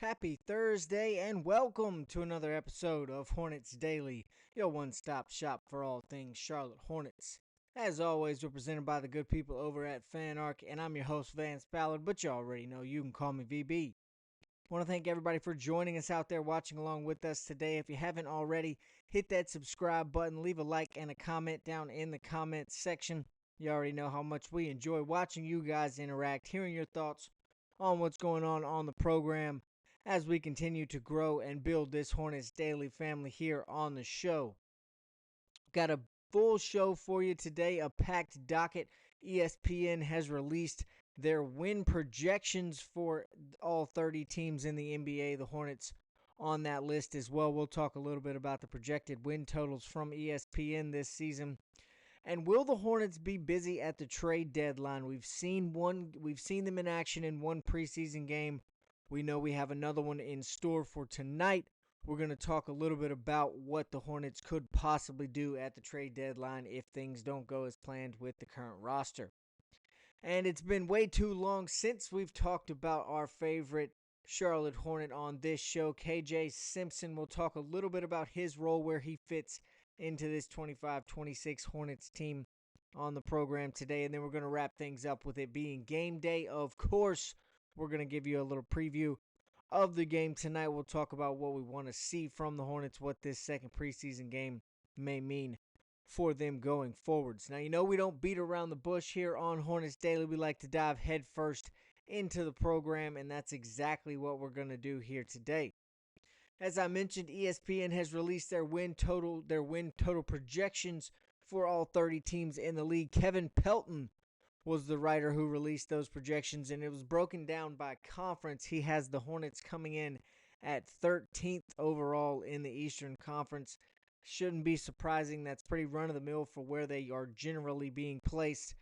Happy Thursday and welcome to another episode of Hornets Daily, your one-stop shop for all things Charlotte Hornets. As always, we're presented by the good people over at FanArc, and I'm your host Vance Ballard, but you already know you can call me VB. Want to thank everybody for joining us out there watching along with us today. If you haven't already, hit that subscribe button, leave a like and a comment down in the comments section. You already know how much we enjoy watching you guys interact, hearing your thoughts on what's going on the program as we continue to grow and build this Hornets Daily family here on the show. Got a full show for you today, a packed docket. ESPN has released their win projections for all 30 teams in the NBA. The Hornets on that list as well. We'll talk a little bit about the projected win totals from ESPN this season. And will the Hornets be busy at the trade deadline? We've seen them in action in one preseason game. We know we have another one in store for tonight. We're going to talk a little bit about what the Hornets could possibly do at the trade deadline if things don't go as planned with the current roster. And it's been way too long since we've talked about our favorite Charlotte Hornet on this show. KJ Simpson will talk a little bit about his role, where he fits into this 25-26 Hornets team on the program today. And then we're going to wrap things up with it being game day. Of course, we're going to give you a little preview of the game tonight. We'll talk about what we want to see from the Hornets, what this second preseason game may mean for them going forwards. Now, you know we don't beat around the bush here on Hornets Daily. We like to dive headfirst into the program, and that's exactly what we're going to do here today. As I mentioned, ESPN has released their win total projections for all 30 teams in the league. Kevin Pelton was the writer who released those projections, and it was broken down by conference. He has the Hornets coming in at 13th overall in the Eastern Conference. Shouldn't be surprising. That's pretty run-of-the-mill for where they are generally being placed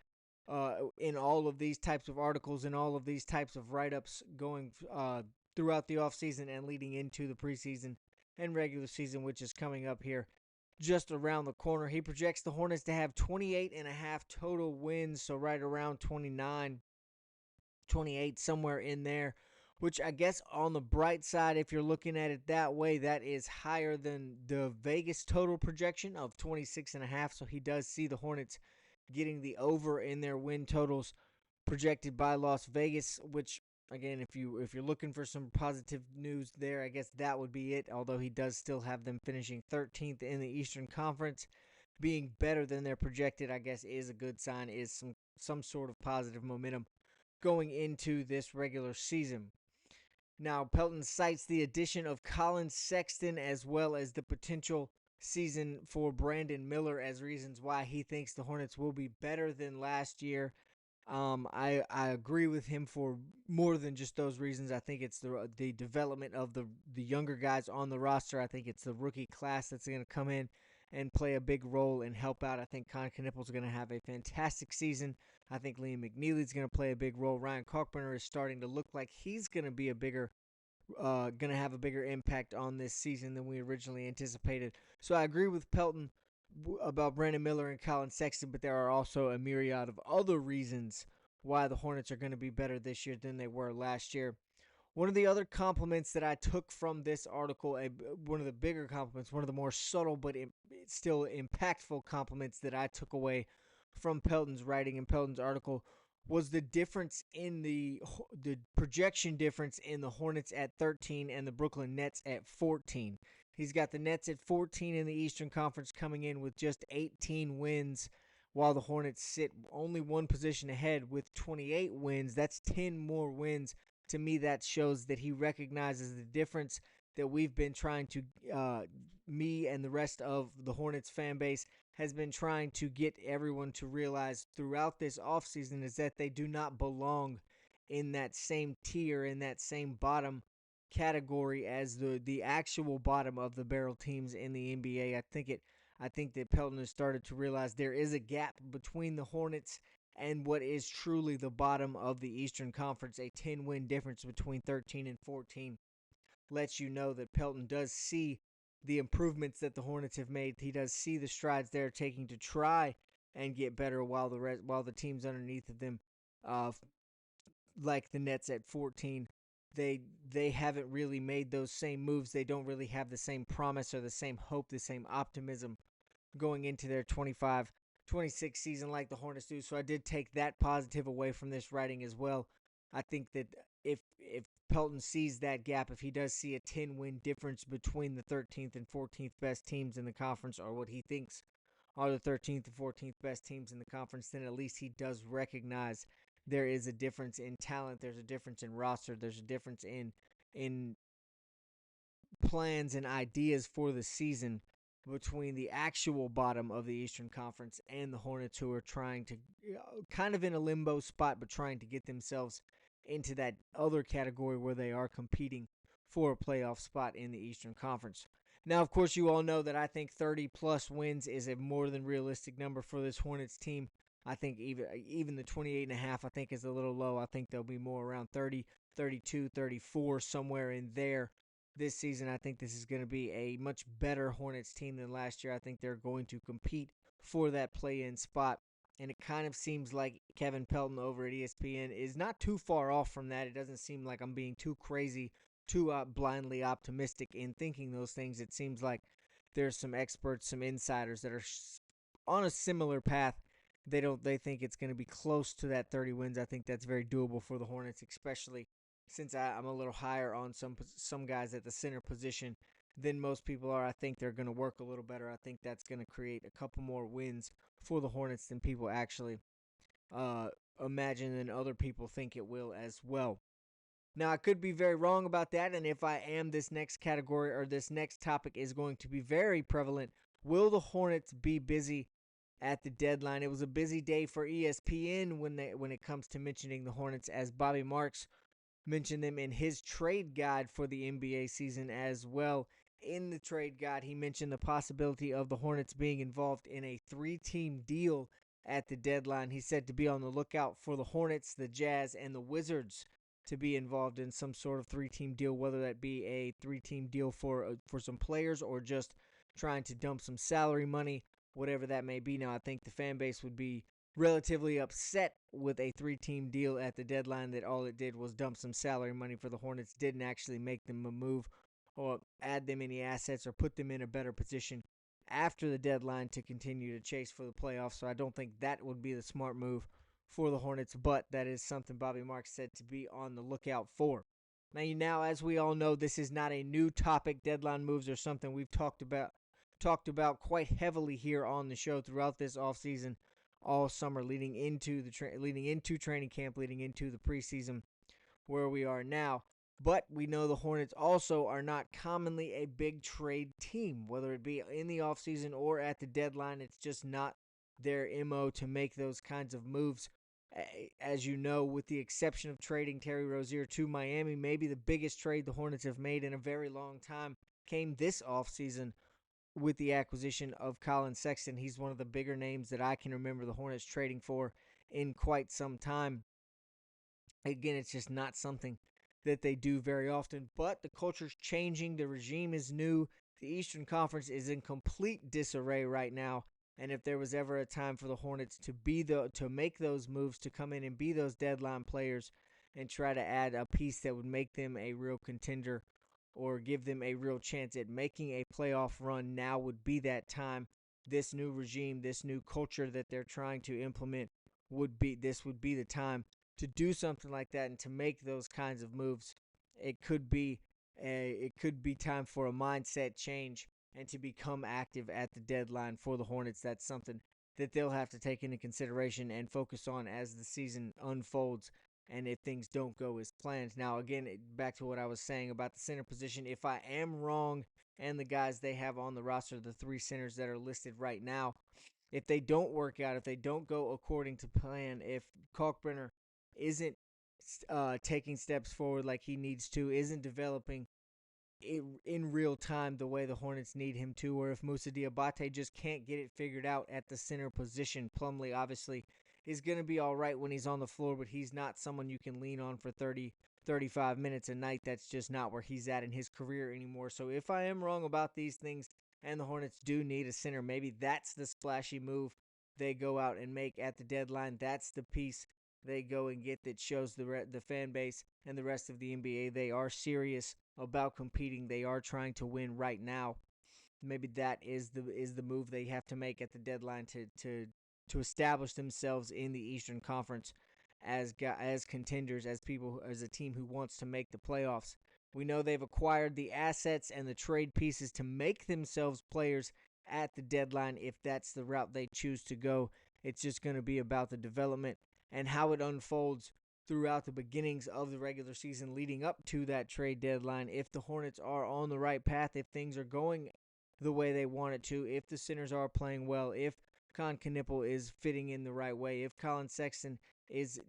in all of these types of articles and all of these types of write-ups going throughout the offseason and leading into the preseason and regular season, which is coming up here just around the corner. He projects the Hornets to have 28.5 total wins, so right around 29, 28, somewhere in there, which I guess on the bright side, if you're looking at it that way, that is higher than the Vegas total projection of 26.5, so he does see the Hornets getting the over in their win totals projected by Las Vegas, which again, if you're looking for some positive news there, I guess that would be it, although he does still have them finishing 13th in the Eastern Conference. Being better than they're projected, I guess, is a good sign, is some sort of positive momentum going into this regular season. Now, Pelton cites the addition of Colin Sexton as well as the potential season for Brandon Miller as reasons why he thinks the Hornets will be better than last year. I agree with him for more than just those reasons. I think it's the development of the younger guys on the roster. I think it's the rookie class that's going to come in and play a big role and help out. I think Con Knippel's going to have a fantastic season. I think Liam McNeely's going to play a big role. Ryan Kalkbrenner is starting to look like he's going to be going to have a bigger impact on this season than we originally anticipated. So I agree with Pelton about Brandon Miller and Colin Sexton, but there are also a myriad of other reasons why the Hornets are going to be better this year than they were last year. One of the other compliments that I took from this article, one of the bigger compliments, one of the more subtle but still impactful compliments that I took away from Pelton's writing and Pelton's article, was the difference in the projection difference in the Hornets at 13 and the Brooklyn Nets at 14. He's got the Nets at 14 in the Eastern Conference coming in with just 18 wins, while the Hornets sit only one position ahead with 28 wins. That's 10 more wins. To me, that shows that he recognizes the difference that we've been trying to, me and the rest of the Hornets fan base has been trying to get everyone to realize throughout this offseason, is that they do not belong in that same tier, in that same bottom category as the actual bottom of the barrel teams in the NBA. I think that Pelton has started to realize there is a gap between the Hornets and what is truly the bottom of the Eastern Conference. A 10-win difference between 13 and 14 lets you know that Pelton does see the improvements that the Hornets have made. He does see the strides they're taking to try and get better, while the teams underneath of them, like the Nets at 14, they they haven't really made those same moves. They don't really have the same promise or the same hope, the same optimism going into their 25-26 season like the Hornets do. So I did take that positive away from this writing as well. I think that if Pelton sees that gap, if he does see a 10-win difference between the 13th and 14th best teams in the conference, or what he thinks are the 13th and 14th best teams in the conference, then at least he does recognize there is a difference in talent, there's a difference in roster, there's a difference in plans and ideas for the season between the actual bottom of the Eastern Conference and the Hornets, who are trying to, kind of in a limbo spot, but trying to get themselves into that other category where they are competing for a playoff spot in the Eastern Conference. Now, of course, you all know that I think 30 plus wins is a more than realistic number for this Hornets team. I think even the 28 and a half I think is a little low. I think they'll be more around 30, 32, 34, somewhere in there this season. I think this is going to be a much better Hornets team than last year. I think they're going to compete for that play-in spot. And it kind of seems like Kevin Pelton over at ESPN is not too far off from that. It doesn't seem like I'm being too crazy, too blindly optimistic in thinking those things. It seems like there's some experts, some insiders that are on a similar path. They think it's going to be close to that 30 wins. I think that's very doable for the Hornets, especially since I'm a little higher on some guys at the center position than most people are. I think they're going to work a little better. I think that's going to create a couple more wins for the Hornets than people actually uh, imagine and other people think it will as well. Now, I could be very wrong about that, and if I am, this next category or this next topic is going to be very prevalent. Will the Hornets be busy at the deadline? It was a busy day for ESPN when it comes to mentioning the Hornets, as Bobby Marks mentioned them in his trade guide for the NBA season as well. In the trade guide, he mentioned the possibility of the Hornets being involved in a 3-team deal at the deadline. He said to be on the lookout for the Hornets, the Jazz, and the Wizards to be involved in some sort of 3-team deal, whether that be a 3-team deal for some players or just trying to dump some salary money, whatever that may be. Now, I think the fan base would be relatively upset with a 3-team deal at the deadline that all it did was dump some salary money for the Hornets, didn't actually make them a move or add them any assets or put them in a better position after the deadline to continue to chase for the playoffs. So I don't think that would be the smart move for the Hornets, but that is something Bobby Marks said to be on the lookout for. Now, as we all know, this is not a new topic. Deadline moves are something we've talked about quite heavily here on the show throughout this offseason, all summer, leading into training camp, leading into the preseason, where we are now. But we know the Hornets also are not commonly a big trade team, whether it be in the offseason or at the deadline. It's just not their MO to make those kinds of moves. As you know, with the exception of trading Terry Rozier to Miami, maybe the biggest trade the Hornets have made in a very long time came this offseason with the acquisition of Colin Sexton. He's one of the bigger names that I can remember the Hornets trading for in quite some time. Again, it's just not something that they do very often, but the culture's changing. The regime is new. The Eastern Conference is in complete disarray right now. And if there was ever a time for the Hornets to make those moves, to come in and be those deadline players and try to add a piece that would make them a real contender or give them a real chance at making a playoff run, now would be that time. This new regime, this new culture that they're trying to implement would be the time to do something like that and to make those kinds of moves. It could be time for a mindset change and to become active at the deadline for the Hornets. That's something that they'll have to take into consideration and focus on as the season unfolds and if things don't go as planned. Now, again, back to what I was saying about the center position, if I am wrong and the guys they have on the roster, the 3 centers that are listed right now, if they don't work out, if they don't go according to plan, if Kalkbrenner isn't taking steps forward like he needs to, isn't developing in real time the way the Hornets need him to, or if Moussa Diabate just can't get it figured out at the center position. Plumlee obviously is going to be all right when he's on the floor, but he's not someone you can lean on for 30, 35 minutes a night. That's just not where he's at in his career anymore. So if I am wrong about these things and the Hornets do need a center, maybe that's the splashy move they go out and make at the deadline. That's the piece they go and get that shows the fan base and the rest of the NBA they are serious about competing. They are trying to win right now. Maybe that is the move they have to make at the deadline to establish themselves in the Eastern Conference as contenders, as a team who wants to make the playoffs. We know they've acquired the assets and the trade pieces to make themselves players at the deadline if that's the route they choose to go. It's just going to be about the development and how it unfolds throughout the beginnings of the regular season leading up to that trade deadline. If the Hornets are on the right path, if things are going the way they want it to, if the centers are playing well, if Con Knipple is fitting in the right way, if Colin Sexton is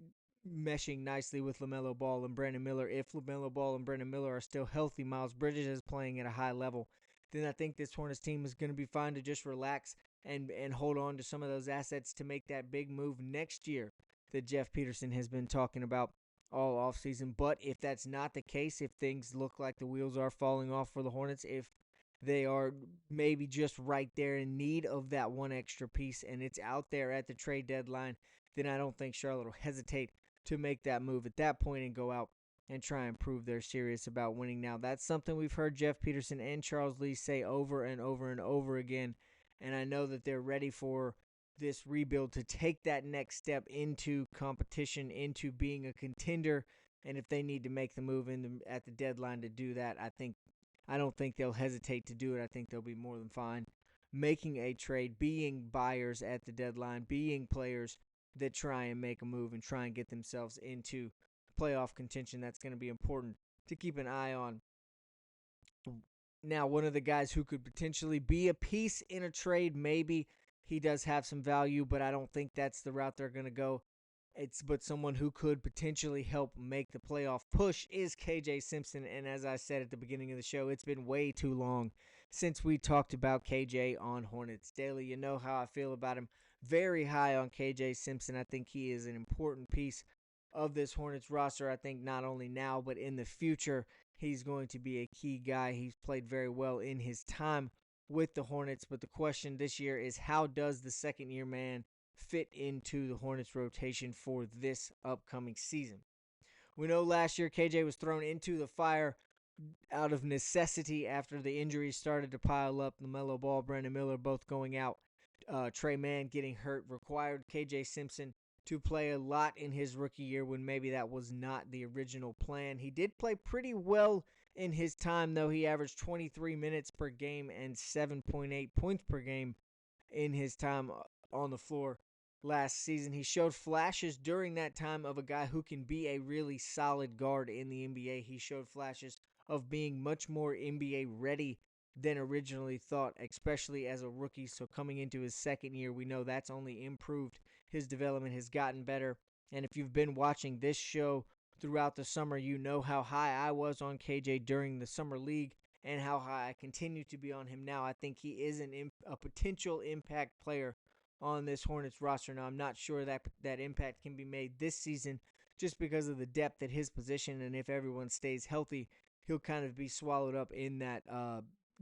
meshing nicely with LaMelo Ball and Brandon Miller, if LaMelo Ball and Brandon Miller are still healthy, Miles Bridges is playing at a high level, then I think this Hornets team is going to be fine to just relax and hold on to some of those assets to make that big move next year that Jeff Peterson has been talking about all offseason. But if that's not the case, if things look like the wheels are falling off for the Hornets, if they are maybe just right there in need of that one extra piece and it's out there at the trade deadline, then I don't think Charlotte will hesitate to make that move at that point and go out and try and prove they're serious about winning. Now, that's something we've heard Jeff Peterson and Charles Lee say over and over and over again, and I know that they're ready for this rebuild to take that next step into competition, into being a contender, and if they need to make the move at the deadline to do that, I don't think they'll hesitate to do it. I think they'll be more than fine making a trade, being buyers at the deadline, being players that try and make a move and try and get themselves into playoff contention. That's going to be important to keep an eye on. Now, one of the guys who could potentially be a piece in a trade, maybe he does have some value, but I don't think that's the route they're going to go. But someone who could potentially help make the playoff push is KJ Simpson. And as I said at the beginning of the show, it's been way too long since we talked about KJ on Hornets Daily. You know how I feel about him. Very high on KJ Simpson. I think he is an important piece of this Hornets roster. I think not only now, but in the future, he's going to be a key guy. He's played very well in his time with the Hornets. But the question this year is, how does the second-year man fit into the Hornets rotation for this upcoming season? We know last year KJ was thrown into the fire out of necessity after the injuries started to pile up. LaMelo Ball, Brandon Miller both going out. Trey Mann getting hurt required KJ Simpson to play a lot in his rookie year when maybe that was not the original plan. He did play pretty well in his time, though. He averaged 23 minutes per game and 7.8 points per game in his time on the floor last season. He showed flashes during that time of a guy who can be a really solid guard in the NBA. He showed flashes of being much more NBA ready than originally thought, especially as a rookie. So coming into his second year, we know that's only improved. His development has gotten better. And if you've been watching this show throughout the summer, you know how high I was on KJ during the summer league and how high I continue to be on him now. I think he is a potential impact player on this Hornets roster. Now, I'm not sure that impact can be made this season just because of the depth at his position, and if everyone stays healthy, he'll kind of be swallowed up in that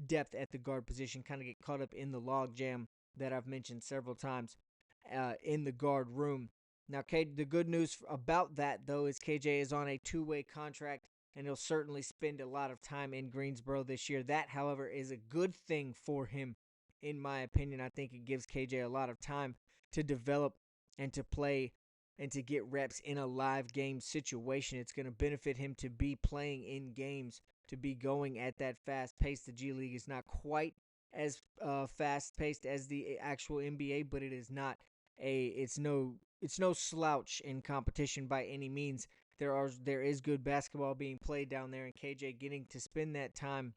depth at the guard position, kind of get caught up in the log jam that I've mentioned several times in the guard room. Now, the good news about that, though, is KJ is on a two-way contract, and he'll certainly spend a lot of time in Greensboro this year. That, however, is a good thing for him, in my opinion. I think it gives KJ a lot of time to develop and to play and to get reps in a live game situation. It's going to benefit him to be playing in games, to be going at that fast pace. The G League is not quite as fast-paced as the actual NBA, but it is not it's no slouch in competition by any means. There is good basketball being played down there, and KJ getting to spend that time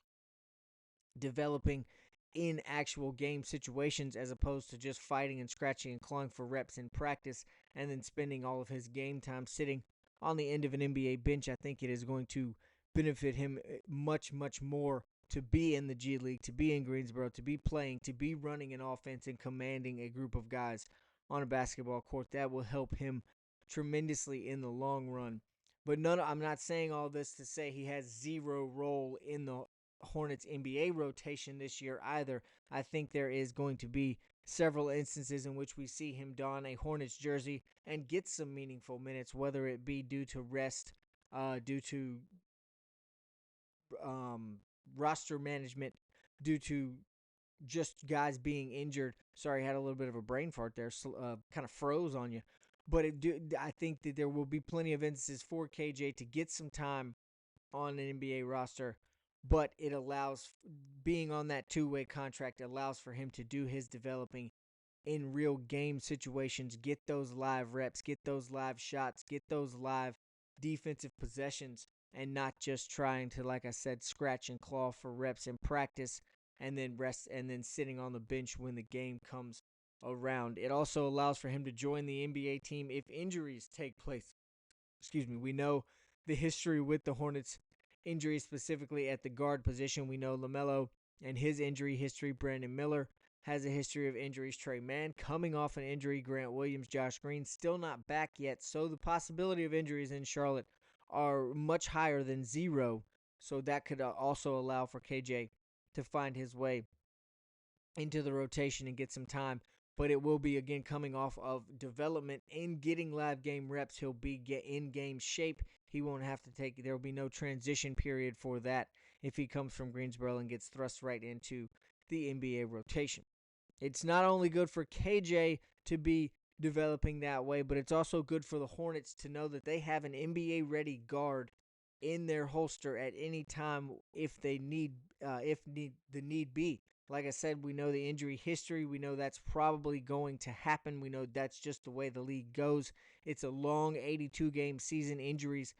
developing in actual game situations as opposed to just fighting and scratching and clawing for reps in practice and then spending all of his game time sitting on the end of an NBA bench. I think it is going to benefit him much, much more to be in the G League, to be in Greensboro, to be playing, to be running an offense and commanding a group of guys on a basketball court. That will help him tremendously in the long run. But I'm not saying all this to say he has zero role in the Hornets NBA rotation this year either. I think there is going to be several instances in which we see him don a Hornets jersey and get some meaningful minutes, whether it be due to rest, due to um, roster management, due to just guys being injured. Sorry, I had a little bit of a brain fart there, kind of froze on you. But I think that there will be plenty of instances for KJ to get some time on an NBA roster, but it allows, being on that two-way contract allows for him to do his developing in real game situations, get those live reps, get those live shots, get those live defensive possessions, and not just trying to, like I said, scratch and claw for reps in practice and then rest and then sitting on the bench when the game comes around. It also allows for him to join the NBA team if injuries take place. Excuse me. We know the history with the Hornets, injuries specifically at the guard position. We know LaMelo and his injury history. Brandon Miller has a history of injuries. Trey Mann coming off an injury. Grant Williams, Josh Green still not back yet. So the possibility of injuries in Charlotte are much higher than zero. So that could also allow for KJ to find his way into the rotation and get some time. But it will be, again, coming off of development and getting live game reps. He'll be in game shape. He won't have to there will be no transition period for that if he comes from Greensboro and gets thrust right into the NBA rotation. It's not only good for KJ to be developing that way, but it's also good for the Hornets to know that they have an NBA-ready guard in their holster at any time if the need be. Like I said, we know the injury history. We know that's probably going to happen. We know that's just the way the league goes. It's a long 82-game season. Injuries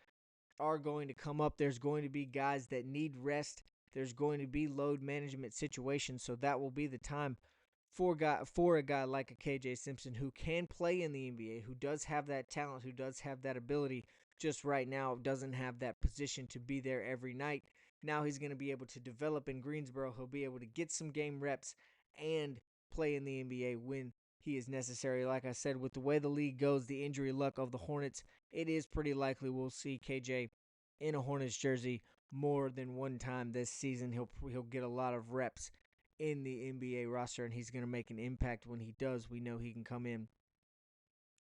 are going to come up. There's going to be guys that need rest. There's going to be load management situations. So that will be the time for a guy like a KJ Simpson who can play in the NBA, who does have that talent, who does have that ability. Just right now doesn't have that position to be there every night. Now he's going to be able to develop in Greensboro. He'll be able to get some game reps and play in the NBA when he is necessary. Like I said, with the way the league goes, the injury luck of the Hornets, it is pretty likely we'll see KJ in a Hornets jersey more than one time this season. He'll get a lot of reps in the NBA roster, and he's going to make an impact when he does. We know he can come in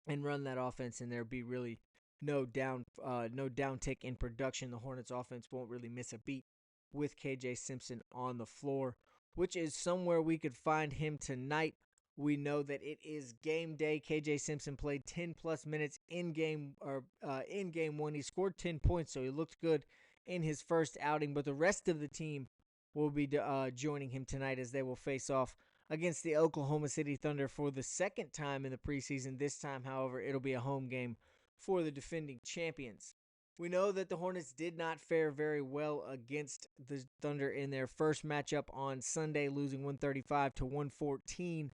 and run that offense, and there be really no downtick in production. The Hornets offense won't really miss a beat with KJ Simpson on the floor, which is somewhere we could find him tonight. We know that it is game day. KJ Simpson played 10 plus minutes in game one. He scored 10 points, so he looked good in his first outing, but the rest of the team will be joining him tonight as they will face off against the Oklahoma City Thunder for the second time in the preseason. This time, however, it'll be a home game for the defending champions. We know that the Hornets did not fare very well against the Thunder in their first matchup on Sunday, losing 135 to 114.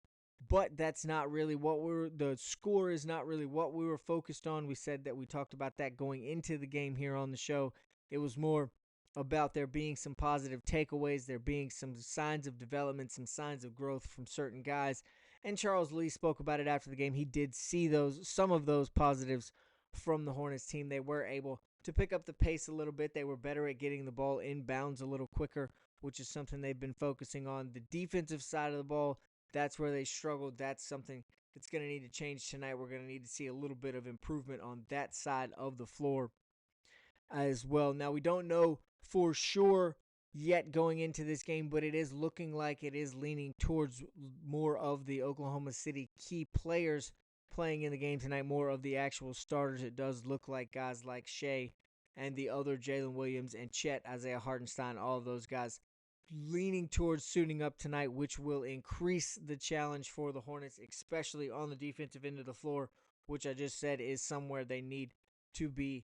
But that's not really the score is not really what we were focused on. We said that we talked about that going into the game here on the show. It was more about there being some positive takeaways, there being some signs of development, some signs of growth from certain guys. And Charles Lee spoke about it after the game. He did see some of those positives from the Hornets team. They were able to pick up the pace a little bit. They were better at getting the ball inbounds a little quicker, which is something they've been focusing on. The defensive side of the ball, that's where they struggled. That's something that's going to need to change tonight. We're going to need to see a little bit of improvement on that side of the floor as well. Now, we don't know for sure yet going into this game, but it is looking like it is leaning towards more of the Oklahoma City key players playing in the game tonight, more of the actual starters. It does look like guys like Shea and the other Jalen Williams and Chet, Isaiah Hartenstein, all of those guys leaning towards suiting up tonight, which will increase the challenge for the Hornets, especially on the defensive end of the floor, which I just said is somewhere they need to be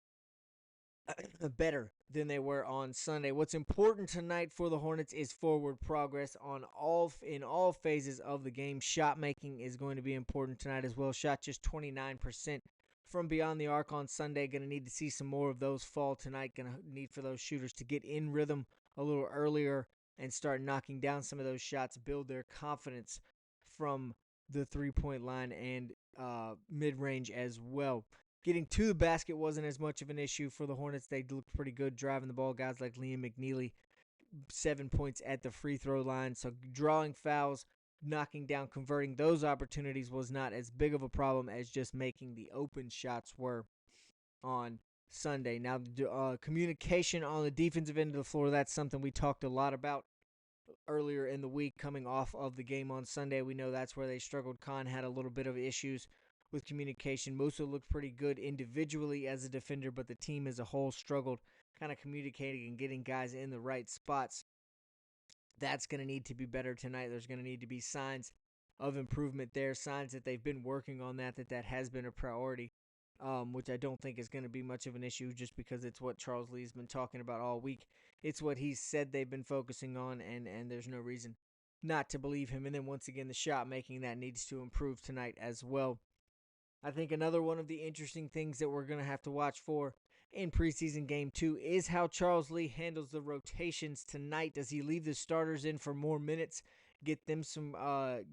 better than they were on Sunday. What's important tonight for the Hornets is forward progress in all phases of the game. Shot making is going to be important tonight as well. Shot just 29% from beyond the arc on Sunday. Going to need to see some more of those fall tonight. Going to need for those shooters to get in rhythm a little earlier and start knocking down some of those shots, build their confidence from the three-point line and mid-range as well. Getting to the basket wasn't as much of an issue for the Hornets. They looked pretty good driving the ball. Guys like Liam McNeely, 7 points at the free throw line. So drawing fouls knocking down, converting those opportunities was not as big of a problem as just making the open shots were on Sunday. Now, communication on the defensive end of the floor, that's something we talked a lot about earlier in the week coming off of the game on Sunday. We know that's where they struggled. Khan had a little bit of issues with communication. Musa looked pretty good individually as a defender, but the team as a whole struggled kind of communicating and getting guys in the right spots. That's going to need to be better tonight. There's going to need to be signs of improvement there, signs that they've been working on that has been a priority, which I don't think is going to be much of an issue just because it's what Charles Lee's been talking about all week. It's what he's said they've been focusing on, and there's no reason not to believe him. And then once again, the shot making that needs to improve tonight as well. I think another one of the interesting things that we're going to have to watch for in preseason game 2 is how Charles Lee handles the rotations tonight. Does he leave the starters in for more minutes, get them some run,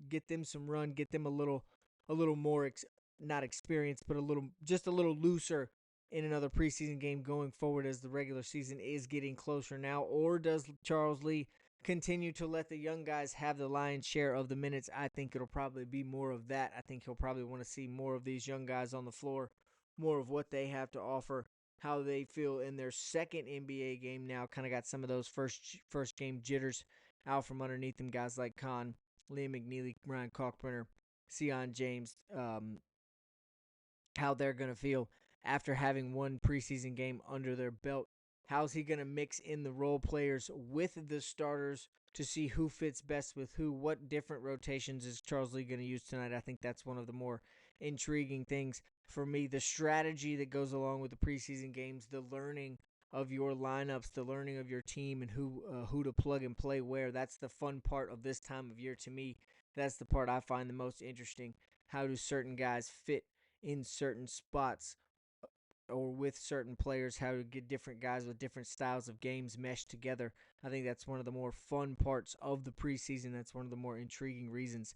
get them a little more not experience, but just a little looser in another preseason game going forward as the regular season is getting closer now? Or does Charles Lee continue to let the young guys have the lion's share of the minutes? I think it'll probably be more of that. I think he'll probably want to see more of these young guys on the floor, more of what they have to offer, how they feel in their second NBA game now. Kind of got some of those first game jitters out from underneath them. Guys like Khan, Liam McNeely, Ryan Kalkbrenner, Sion James, how they're going to feel after having one preseason game under their belt. How's he going to mix in the role players with the starters to see who fits best with who? What different rotations is Charles Lee going to use tonight? I think that's one of the more intriguing things for me. The strategy that goes along with the preseason games, the learning of your lineups, the learning of your team and who to plug and play where. That's the fun part of this time of year to me. That's the part I find the most interesting. How do certain guys fit in certain spots or with certain players, how to get different guys with different styles of games meshed together. I think that's one of the more fun parts of the preseason. That's one of the more intriguing reasons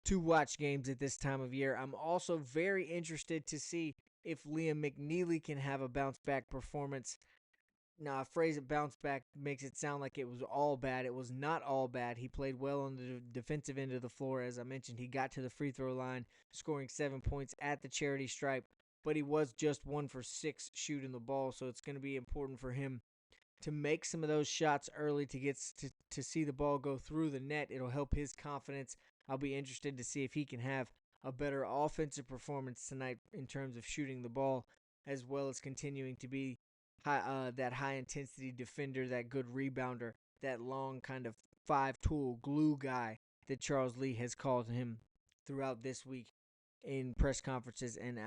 to watch games at this time of year. I'm also very interested to see if Liam McNeely can have a bounce-back performance. Now, a phrase of bounce back makes it sound like it was all bad. It was not all bad. He played well on the defensive end of the floor. As I mentioned, he got to the free throw line, scoring 7 points at the charity stripe, but he was just 1 for 6 shooting the ball, so it's going to be important for him to make some of those shots early to see the ball go through the net. It'll help his confidence. I'll be interested to see if he can have a better offensive performance tonight in terms of shooting the ball, as well as continuing to be that high-intensity defender, that good rebounder, that long kind of five-tool glue guy that Charles Lee has called him throughout this week in press conferences and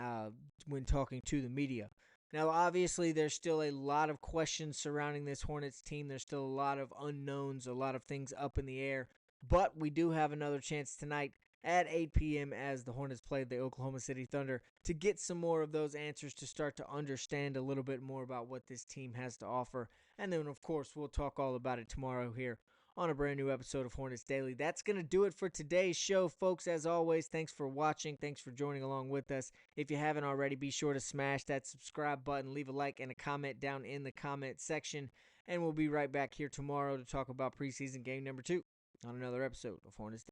when talking to the media. Now, obviously, there's still a lot of questions surrounding this Hornets team. There's still a lot of unknowns, a lot of things up in the air. But we do have another chance tonight at 8 p.m. as the Hornets play the Oklahoma City Thunder to get some more of those answers, to start to understand a little bit more about what this team has to offer. And then, of course, we'll talk all about it tomorrow here on a brand new episode of Hornets Daily. That's going to do it for today's show, folks. As always, thanks for watching. Thanks for joining along with us. If you haven't already, be sure to smash that subscribe button, leave a like and a comment down in the comment section. And we'll be right back here tomorrow to talk about preseason game number 2 on another episode of Hornets Daily.